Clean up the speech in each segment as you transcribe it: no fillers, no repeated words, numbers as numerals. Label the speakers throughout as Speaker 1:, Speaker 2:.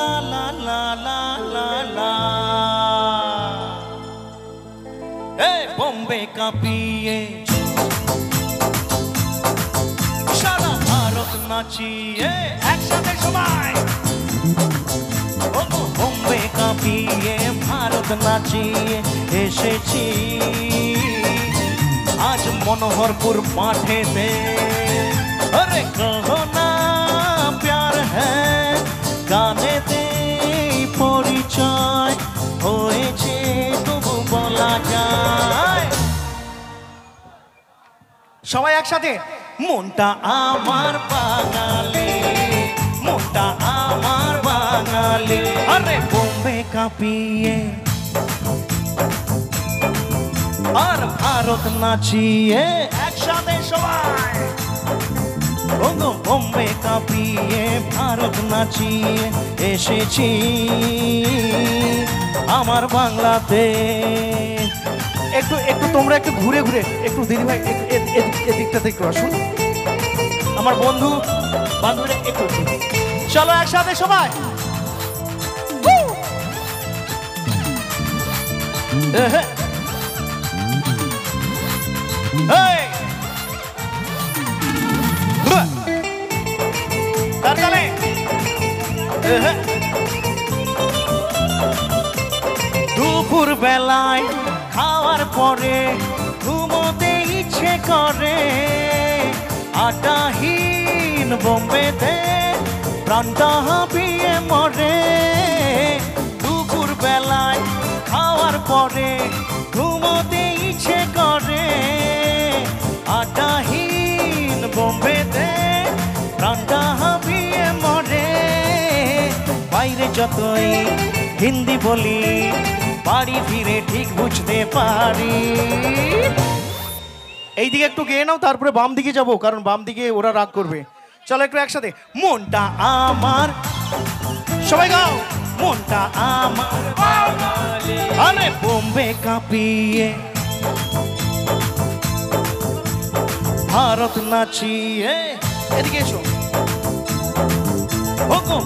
Speaker 1: লা লা লা লা লা লা। এই বোম্বে কাঁপিয়ে সারা ভারত নাচিয়ে একসাথে সবাই। বোম্বে কাঁপিয়ে ভারত নাচিয়ে এসেছি আজ মনোহরপুর মাঠেতে। अरे कहो ना प्यार है গানেতে পরিচয় হয়েছে তবু বলা যায়। সবাই একসাথে মনটা আমার বাঙালি, মনটা আমার বাঙালি। আরে বোম্বে কাঁপিয়ে আর ভারত নাচিয়ে একসাথে সবাই। বোম্বে কাঁপিয়ে ভারত নাচিয়ে এসেছি আমার বাংলাতে। একটু একটু তোমরা একটু ঘুরে ঘুরে একটু দিদি ভাই এদিকটাতে একটু আসুন, আমার বন্ধু বান্ধবীরা একটু। চলো একসাথে সবাই। দুপুর বেলায় খাওয়ার পরে ঘুমোতে ইচ্ছে করে, আটাহীন বোম্বেতে প্রাণটা হাঁপিয়ে মরে। দুপুর বেলায় খাওয়ার পরে ঘুমোতে ইচ্ছে করে, আটাহীন বোম্বেতে প্রাণটা হাঁপিয়ে মরে। বাইরে যতই হিন্দি বলি বাড়ি ফিরে ঠিক বুঝতে পারি। এইদিকে একটু গেয়ে নাও, তারপরে বাম দিকে যাবো, কারণ বাম দিকে ওরা রাগ করবে। চলো একটু একসাথে। মনটা আমার, সবাই গাও। মনটা আমার আরে বোম্বে কাঁপিয়ে ভারত নাচিয়ে। এদিকে এসো।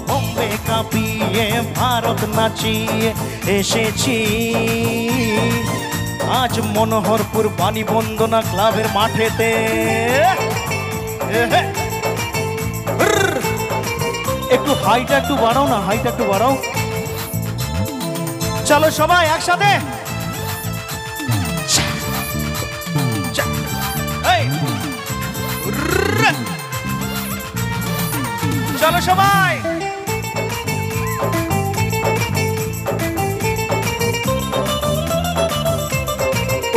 Speaker 1: বোম্বে কাঁপিয়ে ভারত নাচিয়ে এসেছি আজ মনোহরপুর বাণী বন্দনা ক্লাবের মাঠেতে। একটু হাইটা একটু বাড়াও না, হাইটা একটু বাড়াও। চলো সবাই একসাথে। চলো সবাই।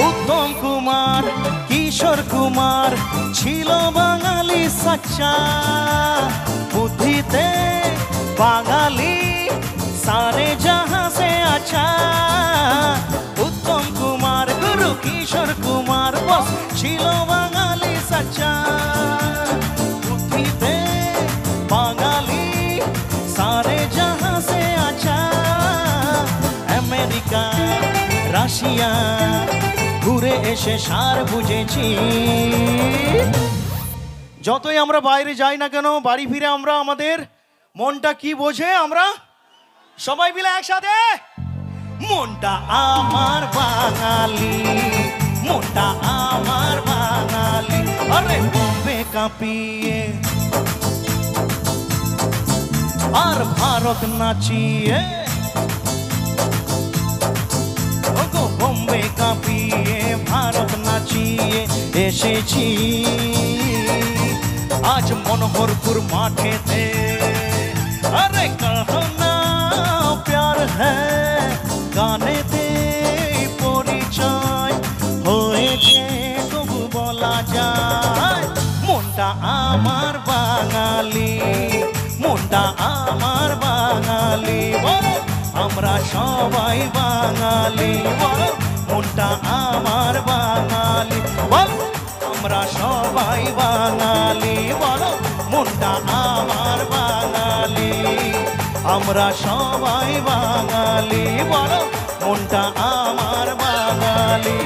Speaker 1: উত্তম কুমার কিশোর কুমার ছিল বাঙালি সচ্চা, বুদ্ধিতে বাঙালি সারে জাহাঁ সে আচ্ছা। উত্তম কুমার গুরু কিশোর কুমার বস ছিল বাঙালি সচ্চা, বুদ্ধিতে বাঙালি সারে জাহাঁ সে আচ্ছা। আমেরিকা রাশিয়া ঘুরে এসে সার বুঝেছি। যতই আমরা বাইরে যাই না কেন, বাড়ি ফিরে আমরা আমাদের মনটা কি বোঝে, আমরা সবাই মিলে একসাথে। মনটা আমার বাঙালি, মনটা আমার বাঙালি। আরে বোম্বে কাঁপিয়ে আর ভারত নাচিয়ে। বোম্বে কাঁপিয়ে ভারত নাচিয়ে এসেছি আজ মনোহরপুর মাঠেতে। আরে কহো না প্যার হ্যায় গানেতে পরিচয় হয়েছে তবু বলা যায়। মনটা আমার বাঙালি, মনটা আমার বাঙালি। বলো আমরা সবাই বাঙালি, বলো মনটা আমার বাঙালি। বলো আমরা সবাই বাঙালি, বলো মনটা আমার বাঙালি। আমরা সবাই বাঙালি, বলো মনটা আমার বাঙালি।